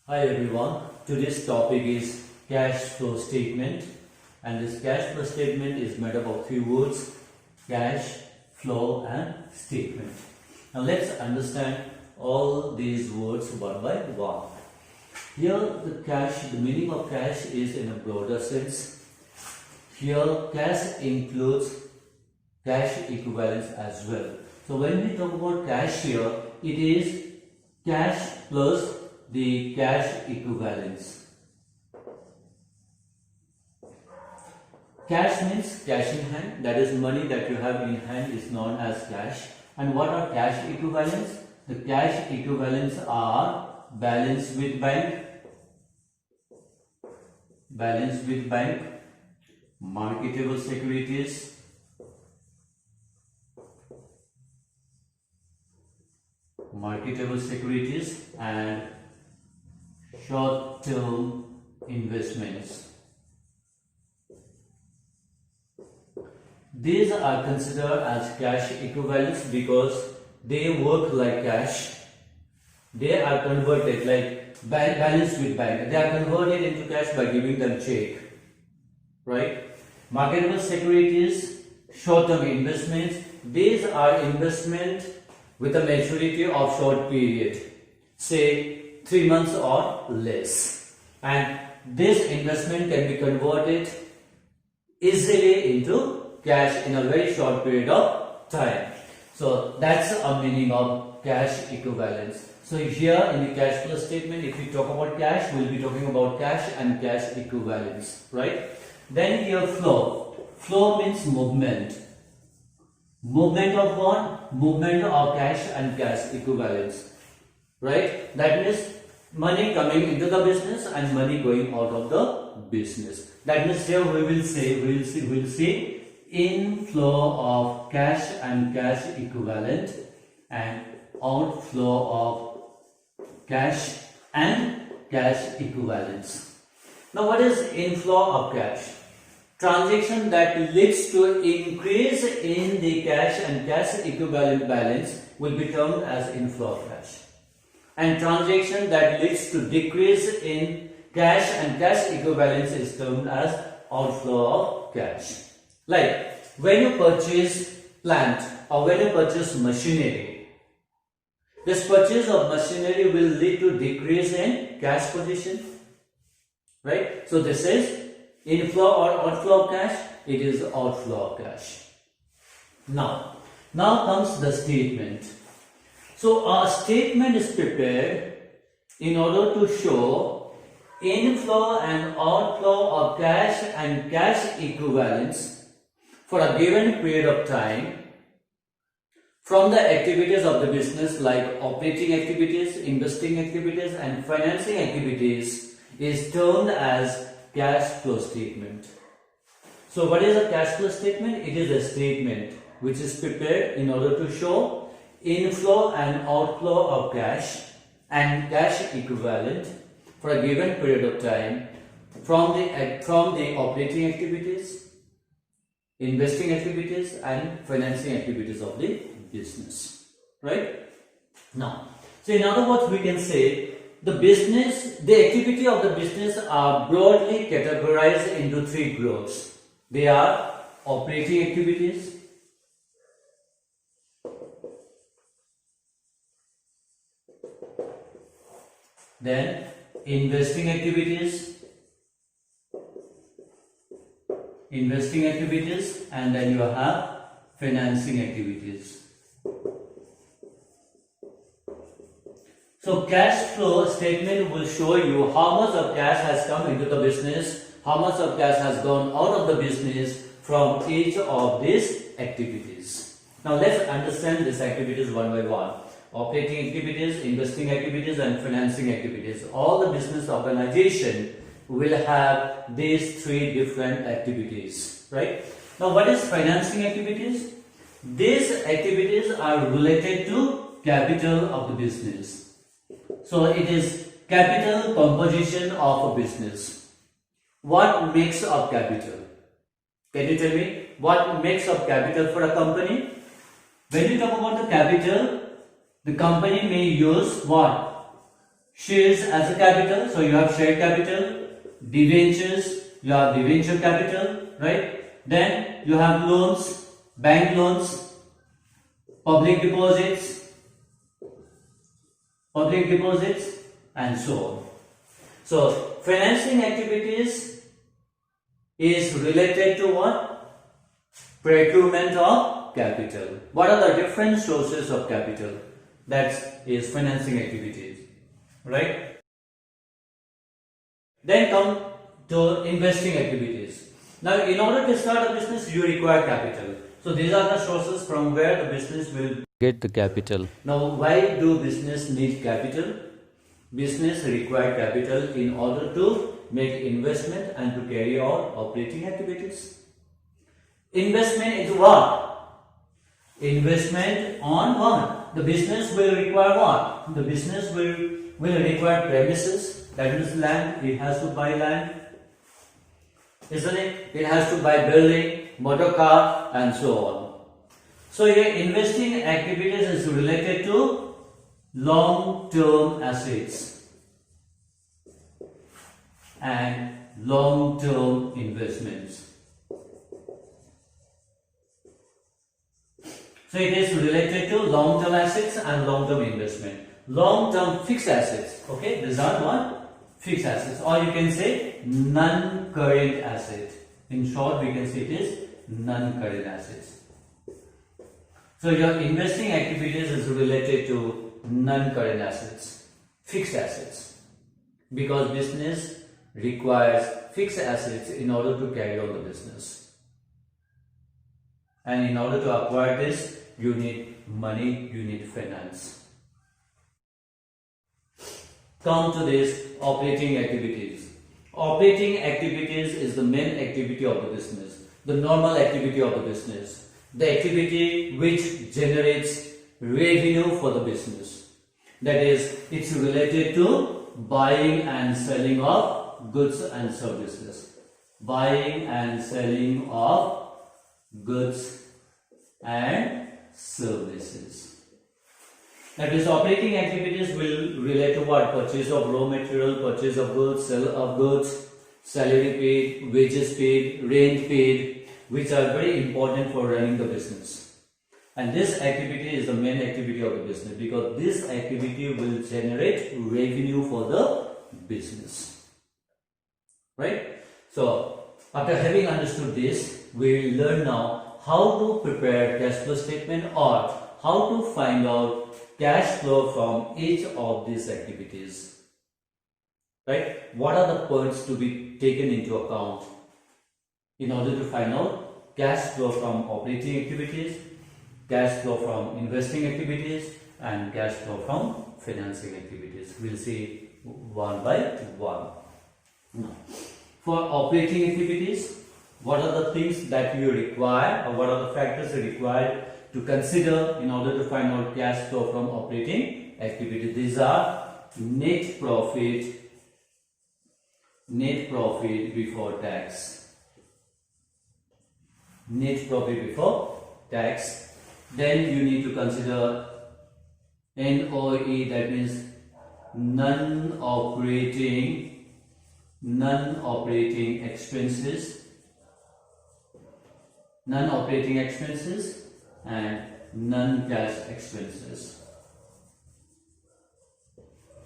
Hi everyone, today's topic is cash flow statement, and this cash flow statement is made up of few words: cash, flow and statement. Now let's understand all these words one by one. Here the meaning of cash is in a broader sense. Here cash includes cash equivalents as well. So when we talk about cash here, it is cash plus the cash equivalents. Cash means cash in hand, that is money that you have in hand is known as cash. And what are cash equivalents? The cash equivalents are balance with bank, marketable securities, and short-term investments. These are considered as cash equivalents because they work like cash. They are converted like balance with bank. They are converted into cash by giving them check. Right? Marketable securities, short-term investments. These are investment with a maturity of short period, say 3 months or less, and this investment can be converted easily into cash in a very short period of time. So that's a meaning of cash equivalents. So here in the cash flow statement, if we talk about cash, we'll be talking about cash and cash equivalents, right? Then here flow means movement of what? Movement of cash and cash equivalents, right? That means money coming into the business and money going out of the business. That means here we'll see inflow of cash and cash equivalent and outflow of cash and cash equivalents. Now what is inflow of cash? Transaction that leads to increase in the cash and cash equivalent balance will be termed as inflow of cash. And transaction that leads to decrease in cash and cash equivalents is termed as outflow of cash. Like when you purchase plant or when you purchase machinery, this purchase of machinery will lead to decrease in cash position, right? So this is inflow or outflow of cash. It is outflow of cash. Now comes the statement. So a statement is prepared in order to show inflow and outflow of cash and cash equivalents for a given period of time from the activities of the business, like operating activities, investing activities and financing activities, is termed as cash flow statement. So what is a cash flow statement? It is a statement which is prepared in order to show inflow and outflow of cash and cash equivalent for a given period of time from the operating activities, investing activities and financing activities of the business, right? Now, so in other words, we can say the activity of the business are broadly categorized into three groups. They are operating activities, then investing activities, and then you have financing activities. So cash flow statement will show you how much of cash has come into the business, how much of cash has gone out of the business from each of these activities. Now let's understand these activities one by one. Operating activities, investing activities and financing activities. All the business organization will have these three different activities, right? Now what is financing activities? These activities are related to capital of the business. So it is capital composition of a business. What makes up capital? Can you tell me what makes up capital for a company? When you talk about the capital, the company may use what? Shares as a capital, so you have share capital. Debentures, you have debenture capital, right? Then you have loans, bank loans, public deposits, and so on. So financing activities is related to what? Procurement of capital. What are the different sources of capital? That is financing activities, right? Then come to investing activities. Now, in order to start a business, you require capital. So these are the sources from where the business will get the capital. Now, why do business need capital? Business require capital in order to make investment and to carry out operating activities. Investment into what? Investment on what? The business will require what? The business will require premises, that is land. It has to buy land, isn't it? It has to buy building, motor car, and so on. So your investing activities is related to long-term assets and long-term investments. So it is related to long-term assets and long-term investment. Long-term fixed assets, okay, these are what? Fixed assets, or you can say non-current asset. In short, we can say it is non-current assets. So your investing activities is related to non-current assets, fixed assets, because business requires fixed assets in order to carry on the business. And in order to acquire this, you need money, you need finance. Come to this operating activities. Operating activities is the main activity of the business, the normal activity of the business, the activity which generates revenue for the business. That is, it's related to buying and selling of goods and services. Buying and selling of goods and services. That is, operating activities will relate to what? Purchase of raw material, purchase of goods, sale of goods, salary paid, wages paid, rent paid, which are very important for running the business. And this activity is the main activity of the business, because this activity will generate revenue for the business. Right? So, after having understood this, we will learn now how to prepare cash flow statement or how to find out cash flow from each of these activities. Right? What are the points to be taken into account in order to find out cash flow from operating activities, cash flow from investing activities, and cash flow from financing activities? We'll see one by one. Now, for operating activities, what are the things that you require, or what are the factors required to consider in order to find out cash flow from operating activity? These are net profit before tax, net profit before tax. Then you need to consider NOE, that means non-operating expenses, and non-cash expenses.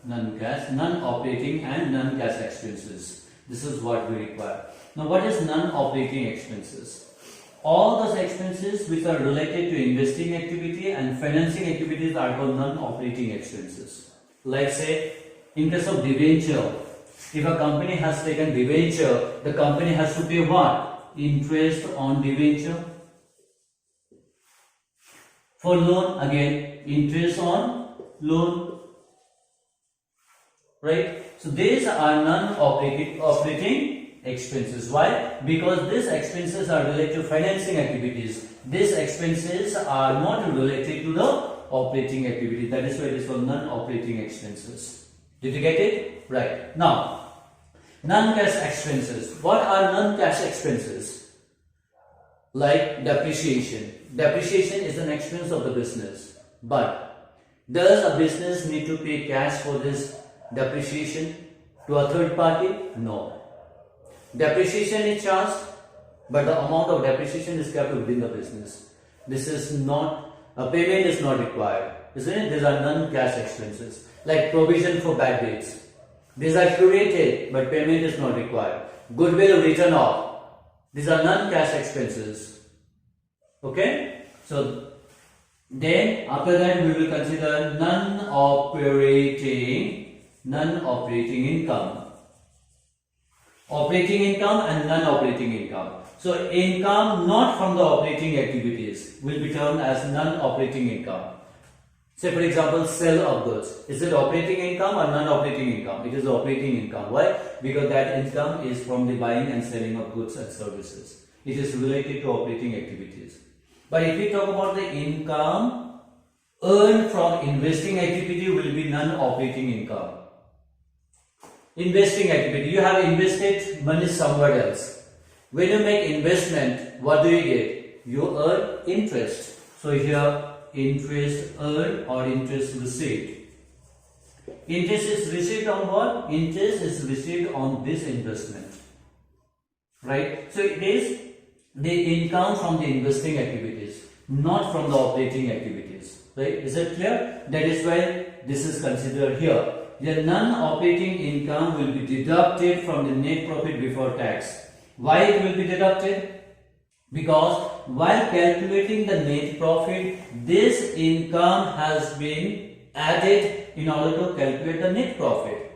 Non-operating and non-cash expenses. This is what we require. Now, what is non-operating expenses? All those expenses which are related to investing activity and financing activities are called non-operating expenses. Like, say, in case of debenture, if a company has taken debenture, the company has to pay what? Interest on debenture. For loan, again, interest on loan. Right? So these are non-operating expenses. Why? Because these expenses are related to financing activities. These expenses are not related to the operating activity. That is why it is called non-operating expenses. Did you get it? Right. Now, non-cash expenses. What are non-cash expenses? Like depreciation. Depreciation is an expense of the business. But does a business need to pay cash for this Depreciation to a third party? No. Depreciation is charged, but the amount of depreciation is kept within the business. This is not, a payment is not required, isn't it? These are non-cash expenses, like provision for bad debts. These are created, but payment is not required. Goodwill written off. These are non-cash expenses. Okay? So, then after that we will consider non-operating income. Operating income and non-operating income. So income not from the operating activities will be termed as non-operating income. Say for example, sale of goods. Is it operating income or non-operating income? It is operating income. Why? Because that income is from the buying and selling of goods and services. It is related to operating activities. But if we talk about the income earned from investing activity, will be non-operating income. Investing activity, you have invested money somewhere else. When you make investment, what do you get? You earn interest. So here, interest earned or interest received. Interest is received on what? Interest is received on this investment. Right? So it is the income from the investing activities, not from the operating activities. Right? Is it clear? That is why this is considered here. The non-operating income will be deducted from the net profit before tax. Why it will be deducted? Because while calculating the net profit, this income has been added in order to calculate the net profit.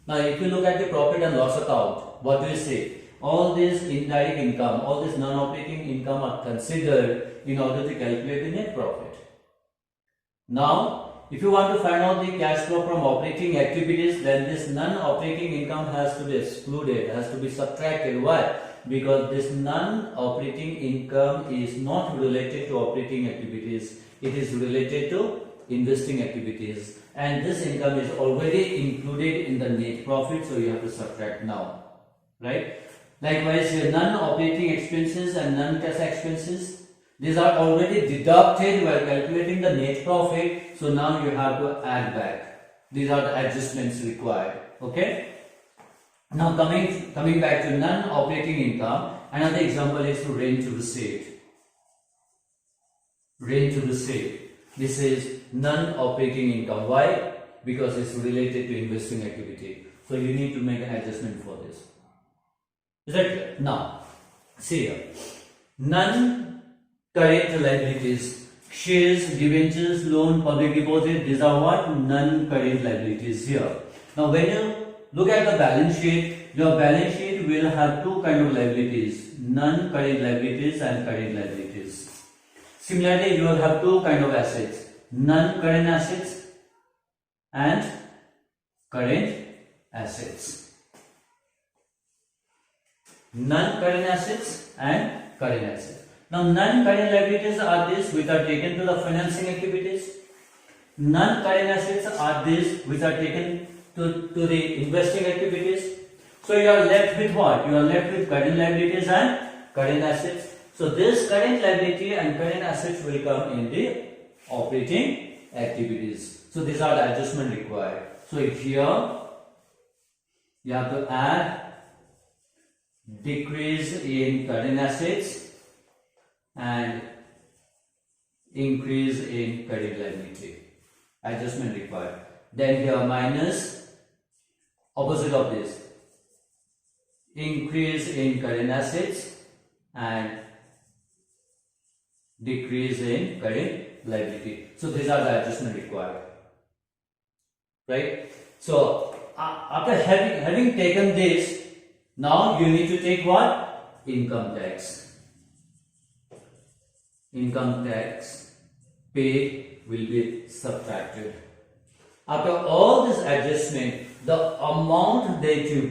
Now, if you look at the profit and loss account, what do you say? All this indirect income, all this non-operating income are considered in order to calculate the net profit. Now, if you want to find out the cash flow from operating activities, then this non-operating income has to be excluded, has to be subtracted. Why? Because this non-operating income is not related to operating activities. It is related to investing activities. And this income is already included in the net profit, so you have to subtract now. Right? Likewise, your non-operating expenses and non-cash expenses, these are already deducted while calculating the net profit. So now you have to add back. These are the adjustments required. Okay. Now coming back to non-operating income, another example is rent received. Rent received. This is non-operating income. Why? Because it's related to investing activity. So you need to make an adjustment for this. Is that clear? Now, see here. Non-current liabilities. Shares, debentures, loan, public deposit, these are what? Non-current liabilities here. Now when you look at the balance sheet, your balance sheet will have two kinds of liabilities, non-current liabilities and current liabilities. Similarly, you will have two kinds of assets, non-current assets and current assets. Non-current assets and current assets. Now, non-current liabilities are these which are taken to the financing activities. Non-current assets are these which are taken to the investing activities. So, you are left with what? You are left with current liabilities and current assets. So, this current liability and current assets will come in the operating activities. So, these are the adjustment required. So, here you have to add decrease in current assets and increase in current liability. Adjustment required. Then here minus opposite of this, increase in current assets and decrease in current liability. So these are the adjustment required. Right? So after having taken this, now you need to take what? Income tax. Income tax paid will be subtracted. After all this adjustment, the amount that you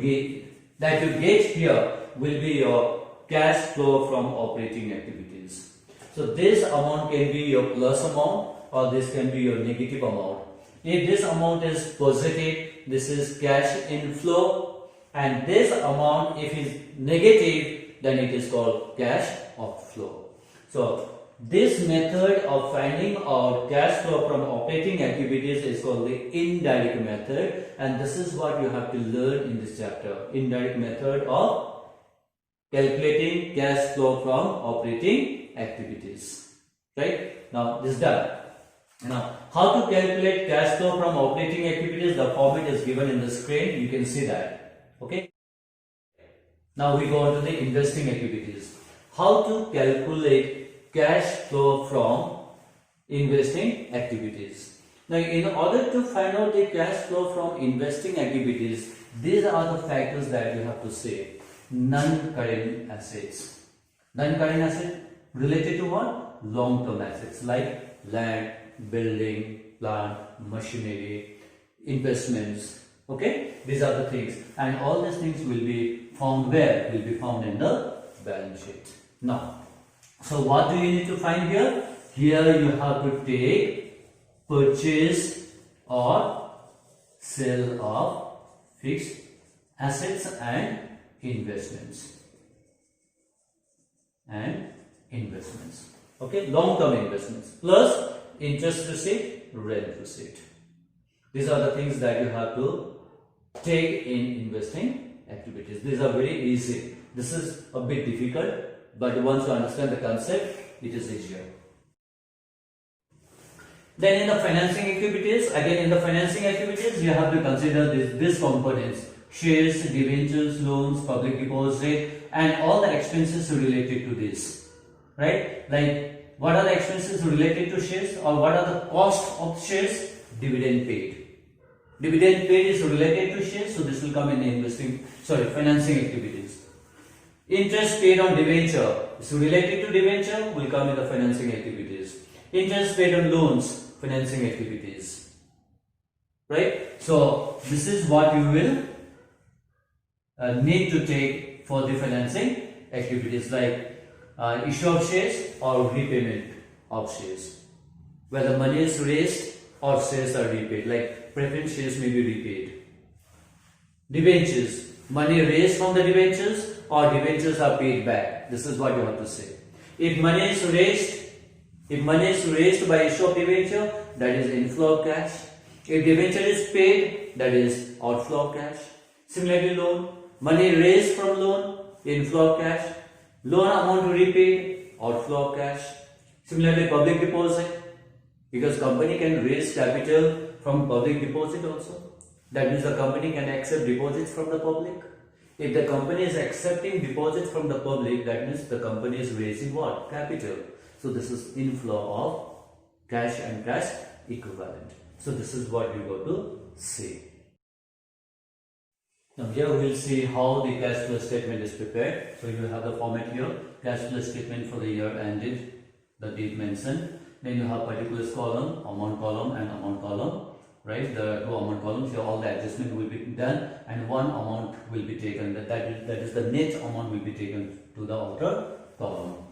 get here will be your cash flow from operating activities. So this amount can be your plus amount or this can be your negative amount. If this amount is positive, this is cash inflow, and this amount if it is negative, then it is called cash outflow. So This method of finding out cash flow from operating activities is called the indirect method, and this is what you have to learn in this chapter. Indirect method of calculating cash flow from operating activities. Right? Now this is done. Now, how to calculate cash flow from operating activities? The format is given in the screen. You can see that. Okay. Now we go on to the investing activities. How to calculate cash flow from investing activities? Now, in order to find out the cash flow from investing activities, these are the factors that you have to say. Non-current assets. Non-current asset related to what? Long-term assets like land, building, plant, machinery, investments. Okay, these are the things, and all these things will be found where? Will be found in the balance sheet. Now, so what do you need to find here? Here you have to take purchase or sale of fixed assets and investments. Okay, long-term investments plus interest receipt, rent receipt. These are the things that you have to take in investing activities. These are very easy. This is a bit difficult, but once you understand the concept, it is easier. Then in the financing activities, again in the financing activities, you have to consider these components: shares, debentures, loans, public deposit, and all the expenses related to this. Right? Like, what are the expenses related to shares, or what are the cost of shares? Dividend paid. Dividend paid is related to shares, so this will come in the financing activities. Interest paid on debenture is related to debenture, will come in the financing activities. Interest paid on loans, financing activities. Right? So this is what you will need to take for the financing activities, like issue of shares or repayment of shares. Whether money is raised or shares are repaid, like preference shares may be repaid. Debentures, money raised from the debentures or debentures are paid back. This is what you have to say. If money is raised by issue of debenture, that is inflow of cash. If debenture is paid, that is outflow of cash. Similarly, loan, money raised from loan, inflow of cash. Loan amount repaid, outflow of cash. Similarly, public deposit, because company can raise capital from public deposit also. That means the company can accept deposits from the public. If the company is accepting deposits from the public, that means the company is raising what? Capital. So this is inflow of cash and cash equivalent. So this is what we got to see. Now here we will see how the cash flow statement is prepared. So you have the format here: cash flow statement for the year ended, the date mentioned. Then you have particulars column, amount column, and amount column. Right, the two amount columns here, all the adjustment will be done, and one amount will be taken. That is the net amount will be taken to the outer column.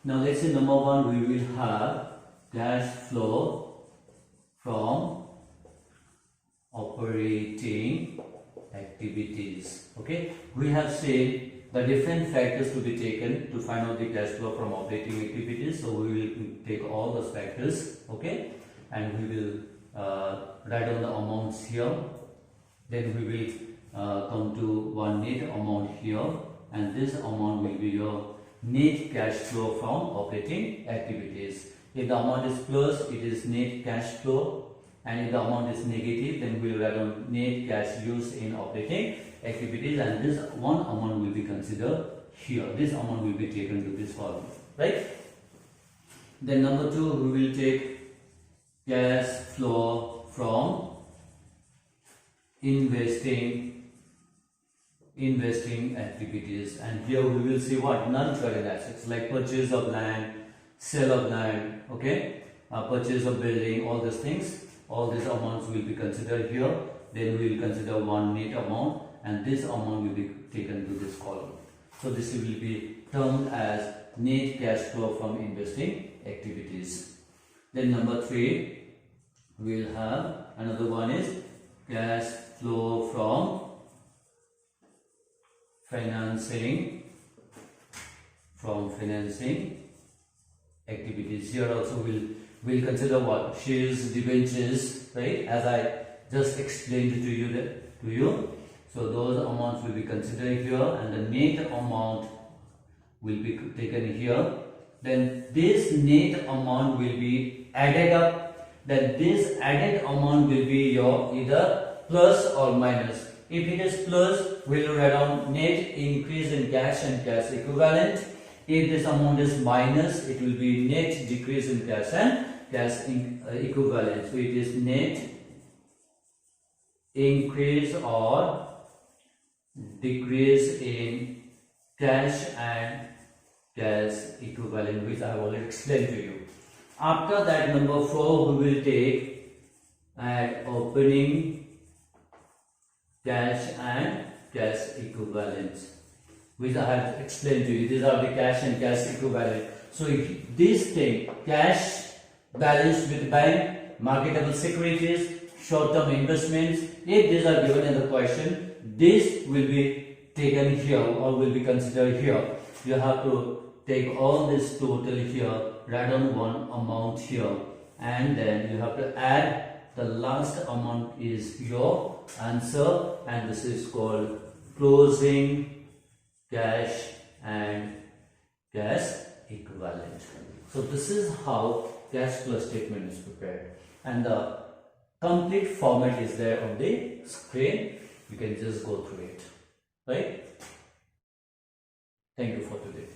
Now let's say number one, we will have cash flow from operating activities. Okay, we have seen the different factors to be taken to find out the cash flow from operating activities. So we will take all those factors. Okay, and we will write down the amounts here. Then we will come to one net amount here, and this amount will be your net cash flow from operating activities. If the amount is plus, it is net cash flow, and if the amount is negative, then we will write down net cash used in operating activities, and this one amount will be considered here. This amount will be taken to this column, right? Then number two, we will take cash flow from investing activities, and here we will see what? Non-current assets like purchase of land, sale of land, okay, purchase of building, all these things, all these amounts will be considered here. Then we will consider one net amount, and this amount will be taken to this column. So this will be termed as net cash flow from investing activities. Then number three, we will have another one is cash flow from financing activities. Here also we'll consider what shares, debentures, right? As I just explained to you. So those amounts will be considered here, and the net amount will be taken here. Then this net amount will be added up. Then this added amount will be your either plus or minus. If it is plus, we'll write down net increase in cash and cash equivalent. If this amount is minus, it will be net decrease in cash and cash equivalent. So it is net increase or decrease in cash and cash equivalent, which I have already explained to you. After that, number 4 we will take at opening cash and cash equivalents, which I have explained to you. These are the cash and cash equivalent. So if this thing, cash balance with bank, marketable securities, short-term investments, if these are given in the question, this will be taken here or will be considered here. You have to take all this total here, write down one amount here, and then you have to add the last amount is your answer, and this is called closing cash and cash equivalent. So this is how cash flow statement is prepared, and the complete format is there on the screen. You can just go through it, right? Thank you for today.